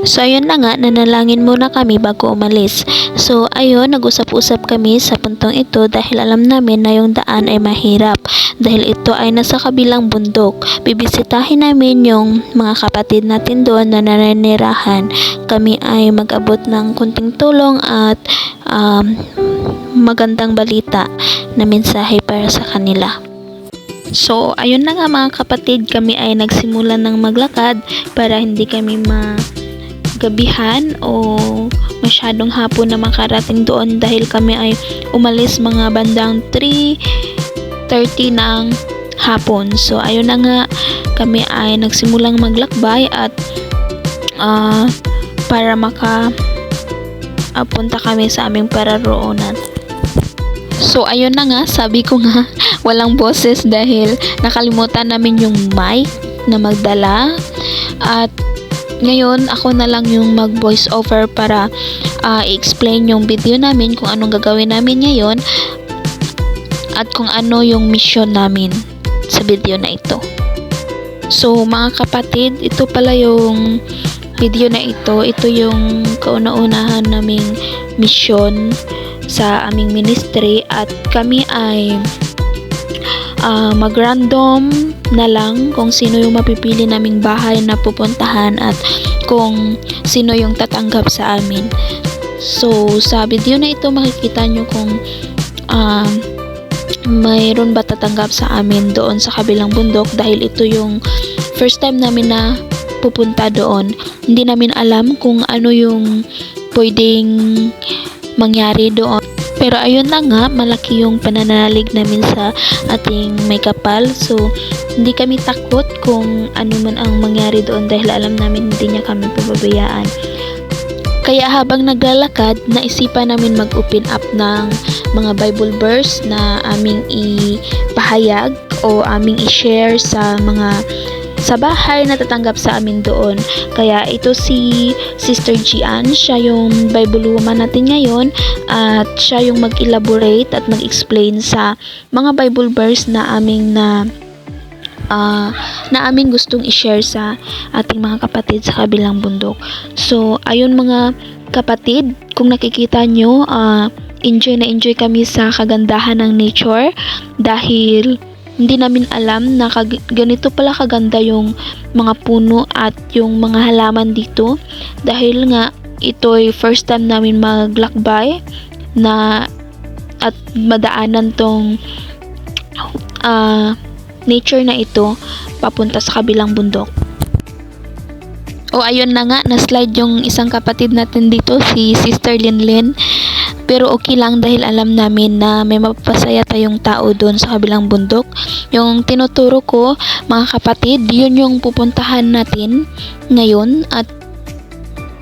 So ayun na nga, nanalangin muna kami bago umalis. So ayun, nag-usap-usap kami sa puntong ito dahil alam namin na yung daan ay mahirap. Dahil ito ay nasa kabilang bundok. Bibisitahin namin yung mga kapatid natin doon na nananirahan. Kami ay mag-abot ng kunting tulong at magandang balita na mensahe para sa kanila. So ayun na nga mga kapatid, kami ay nagsimula ng maglakad para hindi kami gabihan o masyadong hapon na makarating doon dahil kami ay umalis mga bandang 3:30 ng hapon. So ayun na nga, kami ay nagsimulang maglakbay at para punta kami sa aming pararoonan. So ayun na nga, sabi ko nga walang boses dahil nakalimutan namin yung mic na magdala at ngayon, ako na lang yung mag-voice over para i-explain yung video namin kung anong gagawin namin ngayon at kung ano yung mission namin sa video na ito. So, mga kapatid, ito pala yung video na ito. Ito yung kauna-unahan naming mission sa aming ministry at kami ay mag-random na lang kung sino yung mapipili naming bahay na pupuntahan at kung sino yung tatanggap sa amin. So, sa video na ito makikita nyo kung mayroon ba tatanggap sa amin doon sa kabilang bundok dahil ito yung first time namin na pupunta doon. Hindi namin alam kung ano yung pwedeng mangyari doon. Pero ayun na nga, malaki yung pananalig namin sa ating may kapal. So, hindi kami takot kung ano man ang mangyari doon dahil alam namin hindi niya kami pababayaan. Kaya habang naglalakad, naisipan namin mag-open up ng mga Bible verse na aming ipahayag o aming i-share sa bahay na tatanggap sa amin doon. Kaya ito si Sister Gian, siya yung Bible woman natin ngayon at siya yung mag-elaborate at mag-explain sa mga Bible verse na aming gustong i-share sa ating mga kapatid sa kabilang bundok. So, ayun mga kapatid, kung nakikita nyo, enjoy na enjoy kami sa kagandahan ng nature dahil hindi namin alam na ganito pala kaganda yung mga puno at yung mga halaman dito dahil nga ito'y first time namin maglakbay na at madaanan tong nature na ito papunta sa kabilang bundok. O ayun na nga, na-slide yung isang kapatid natin dito, si Sister Linlin. Pero okay lang dahil alam namin na may mapapasaya tayong tao doon sa kabilang bundok. Yung tinuturo ko, mga kapatid, yun yung pupuntahan natin ngayon at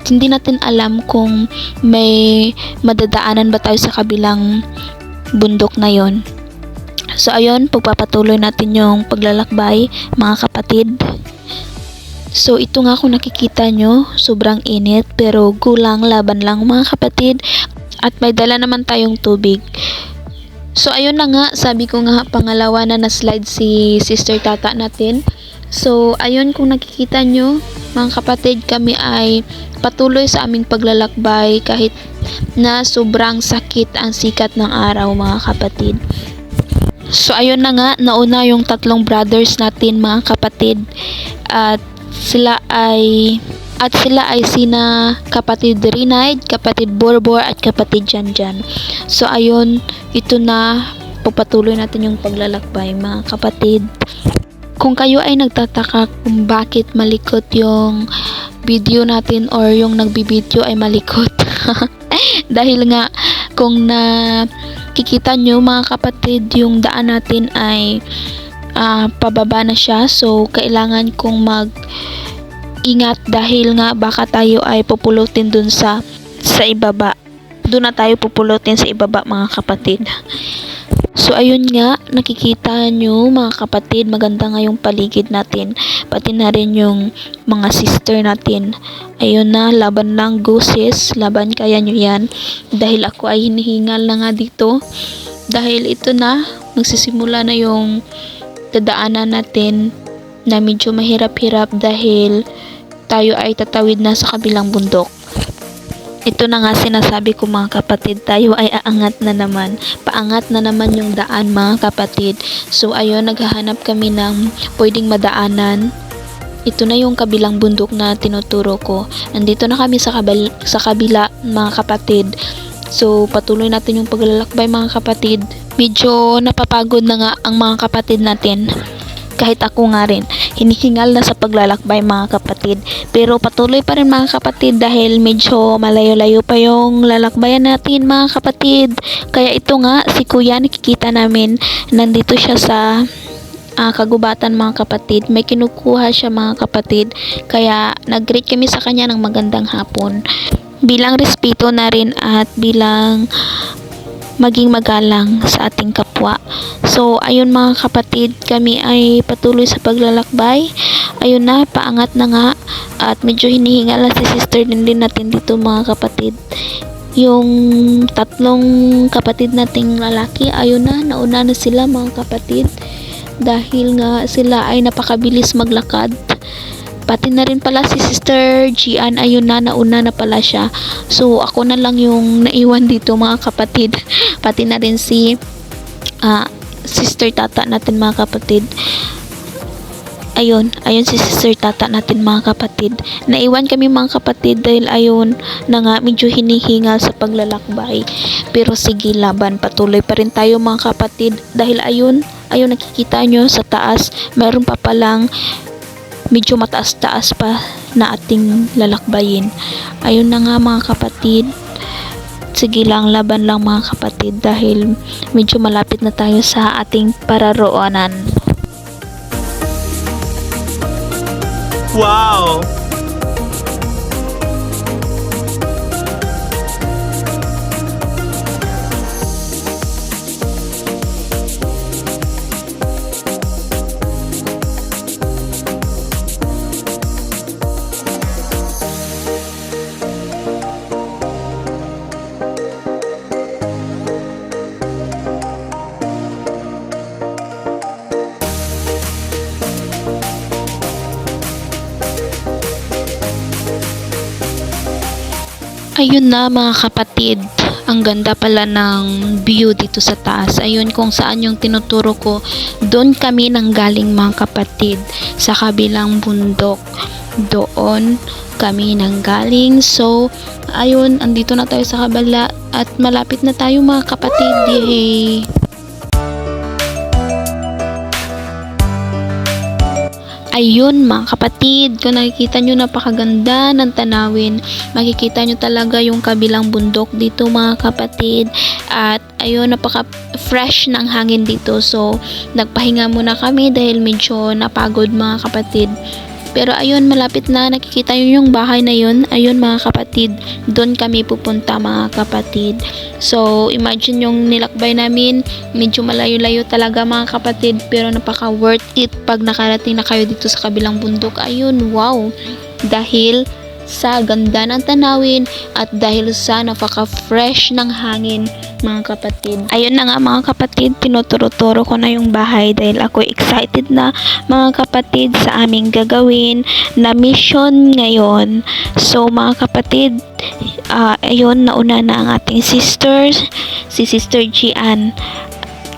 hindi natin alam kung may madadaanan ba tayo sa kabilang bundok na yon. So ayun, pagpapatuloy natin yung paglalakbay, mga kapatid. So ito nga kung nakikita nyo, sobrang init pero gulang, laban lang mga kapatid. At may dala naman tayong tubig. So ayun na nga, sabi ko nga pangalawa na na-slide si Sister Tata natin. So ayun, kung nakikita nyo mga kapatid, kami ay patuloy sa aming paglalakbay kahit na sobrang sakit ang sikat ng araw mga kapatid. So ayun na nga, nauna yung tatlong brothers natin mga kapatid at sila ay sina kapatid Rinaid, kapatid Borbor at kapatid Janjan. So ayun, ito na, pagpatuloy natin yung paglalakbay mga kapatid. Kung kayo ay nagtataka kung bakit malikot yung video natin or yung nagbibideo ay malikot dahil nga kung nakikita nyo mga kapatid, yung daan natin ay pababa na siya. So kailangan kong ingat dahil nga baka tayo ay pupulutin dun sa ibaba. Doon na tayo pupulutin sa ibaba mga kapatid. So ayun nga, nakikita nyo mga kapatid, maganda nga yung paligid natin. Pati na rin yung mga sister natin. Ayun na, laban lang, go sis, laban, kaya nyo yan. Dahil ako ay hinihingal na nga dito. Dahil ito na, magsisimula na yung dadaanan natin na medyo mahirap-hirap dahil tayo ay tatawid na sa kabilang bundok. Ito na nga sinasabi ko mga kapatid, tayo ay aangat na naman. Paangat na naman yung daan mga kapatid. So ayun, naghahanap kami ng pwedeng madaanan. Ito na yung kabilang bundok na tinuturo ko. Nandito na kami sa kabila mga kapatid. So patuloy natin yung paglalakbay mga kapatid. Medyo napapagod na nga ang mga kapatid natin. Kahit ako nga rin, hinihingal na sa paglalakbay mga kapatid. Pero patuloy pa rin mga kapatid dahil medyo malayo-layo pa yung lalakbayan natin mga kapatid. Kaya ito nga, si kuya nakikita namin, nandito siya sa kagubatan mga kapatid. May kinukuha siya mga kapatid. Kaya nag-greet kami sa kanya ng magandang hapon. Bilang respeto na rin at bilang maging magalang sa ating kapwa. So, ayun mga kapatid, kami ay patuloy sa paglalakbay. Ayun na, paangat na nga. At medyo hinihinga lang si sister din natin dito mga kapatid. Yung tatlong kapatid nating lalaki, ayun na, nauna na sila mga kapatid. Dahil nga sila ay napakabilis maglakad. Pati na rin pala si Sister Gian, ayun na, nauna na pala siya. So, ako na lang yung naiwan dito mga kapatid. Pati na rin si Sister Tata natin mga kapatid. Ayun si Sister Tata natin mga kapatid. Naiwan kami mga kapatid dahil ayun na nga, medyo hinihingal sa paglalakbay. Pero sige, laban, patuloy pa rin tayo mga kapatid. Dahil ayun nakikita nyo sa taas, mayroon pa palang medyo mataas-taas pa na ating lalakbayin. Ayun na nga mga kapatid. Sige lang, laban lang mga kapatid dahil medyo malapit na tayo sa ating pararoonan. Wow! Ayun na mga kapatid, ang ganda pala ng view dito sa taas. Ayun kung saan yung tinuturo ko, doon kami nanggaling mga kapatid, sa kabilang bundok. Doon kami nanggaling. So, ayun, andito na tayo sa kabila at malapit na tayo mga kapatid. Yay! Ayun mga kapatid, kung nakikita nyo napakaganda ng tanawin, makikita nyo talaga yung kabilang bundok dito mga kapatid. At ayun, napaka-fresh ng hangin dito. So, nagpahinga muna kami dahil medyo napagod mga kapatid. Pero ayun, malapit na, nakikita nyo yung bahay na yun. Ayun mga kapatid, doon kami pupunta mga kapatid. So, imagine yung nilakbay namin, medyo malayo-layo talaga mga kapatid, pero napaka worth it pag nakarating na kayo dito sa kabilang bundok. Ayun, wow! Dahil sa ganda ng tanawin at dahil sa napaka-fresh ng hangin mga kapatid. Ayun na nga mga kapatid, tinuturo-turo ko na yung bahay dahil ako excited na mga kapatid sa aming gagawin na mission ngayon. So mga kapatid, ayun, nauna na ang ating sisters, si Sister Gian.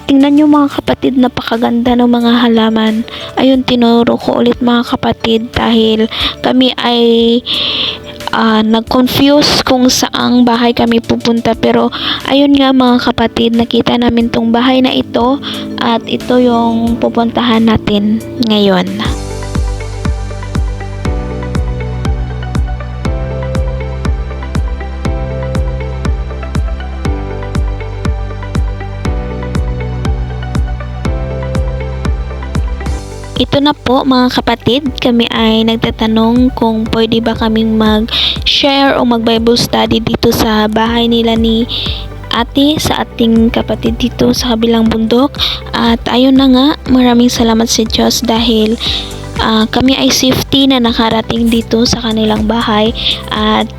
Tingnan nyo mga kapatid, napakaganda ng mga halaman. Ayun, tinuro ko ulit mga kapatid dahil kami ay nag-confuse kung saang bahay kami pupunta. Pero ayun nga mga kapatid, nakita namin tong bahay na ito at ito yung pupuntahan natin ngayon. Ito na po mga kapatid, kami ay nagtatanong kung pwede ba kaming mag-share o mag-Bible study dito sa bahay nila ni ate, sa ating kapatid dito sa kabilang bundok. At ayun na nga, maraming salamat sa Diyos dahil kami ay safety na nakarating dito sa kanilang bahay. At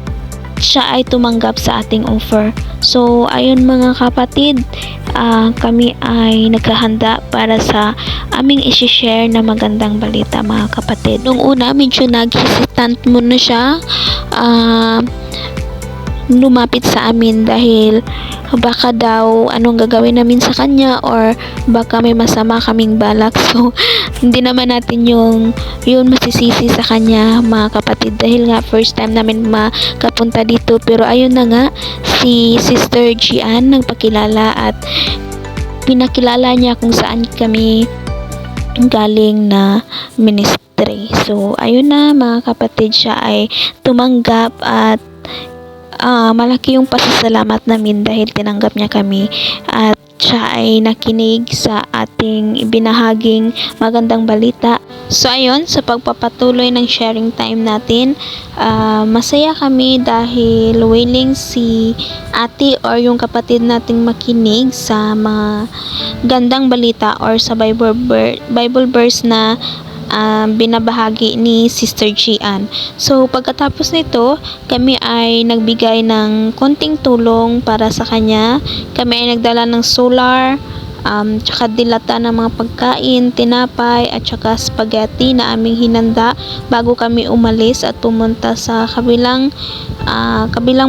siya ay tumanggap sa ating offer. So, ayun mga kapatid, kami ay naghahanda para sa aming isi-share na magandang balita mga kapatid. Nung una, medyo nag-hesitant muna siya lumapit sa amin dahil baka daw anong gagawin namin sa kanya or baka may masama kaming balak. So, hindi naman natin yun masisisi sa kanya mga kapatid dahil nga first time namin makapunta dito. Pero ayun na nga, si Sister Gian nagpakilala at pinakilala niya kung saan kami galing na ministry. So, ayun na mga kapatid, siya ay tumanggap at malaki yung pasasalamat namin dahil tinanggap niya kami at siya ay nakinig sa ating ibinahaging magandang balita. So ayun, sa pagpapatuloy ng sharing time natin, masaya kami dahil willing si ate or yung kapatid nating makinig sa mga gandang balita or sa Bible verse na binabahagi ni Sister Gian. So, pagkatapos nito, kami ay nagbigay ng konting tulong para sa kanya. Kami ay nagdala ng solar, tsaka dilata ng mga pagkain, tinapay, at tsaka spaghetti na aming hinanda bago kami umalis at pumunta sa kabilang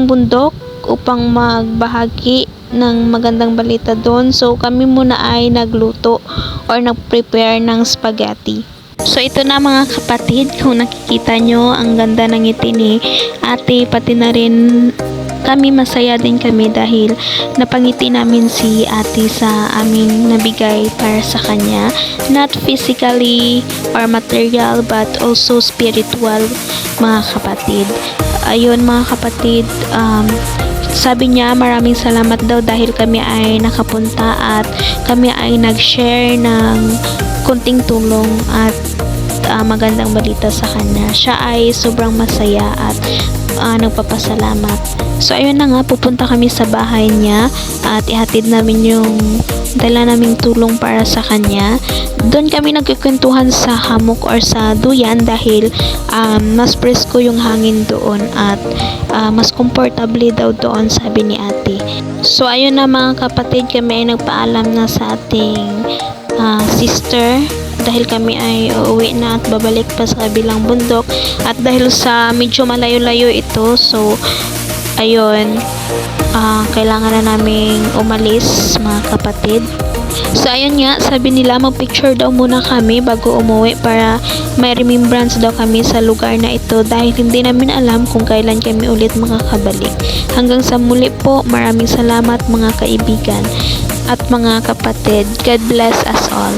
bundok upang magbahagi ng magandang balita doon. So, kami muna ay nagluto or nag-prepare ng spaghetti. So, ito na mga kapatid, kung nakikita nyo, ang ganda ng ngiti ni ate, pati na rin kami, masaya din kami dahil napangiti namin si ate sa aming nabigay para sa kanya. Not physically or material but also spiritual mga kapatid. Ayun mga kapatid, sabi niya maraming salamat daw dahil kami ay nakapunta at kami ay nag-share ng konting tulong at magandang balita sa kanya. Siya ay sobrang masaya at nagpapasalamat. So ayun na nga, pupunta kami sa bahay niya at ihatid namin yung dala naming tulong para sa kanya. Doon kami nagkikwentuhan sa hammock or sa duyan dahil mas presko yung hangin doon at mas comfortable daw doon, sabi ni ate. So ayun na mga kapatid, kami ay nagpaalam na sa ating sister dahil kami ay uuwi na at babalik pa sa kabilang bundok at dahil sa medyo malayo-layo ito, so ayun, kailangan na naming umalis mga kapatid. So ayun nga, sabi nila mag-picture daw muna kami bago umuwi para may remembrance daw kami sa lugar na ito dahil hindi namin alam kung kailan kami ulit makakabalik. Hanggang sa muli po, maraming salamat mga kaibigan at mga kapatid. God bless us all.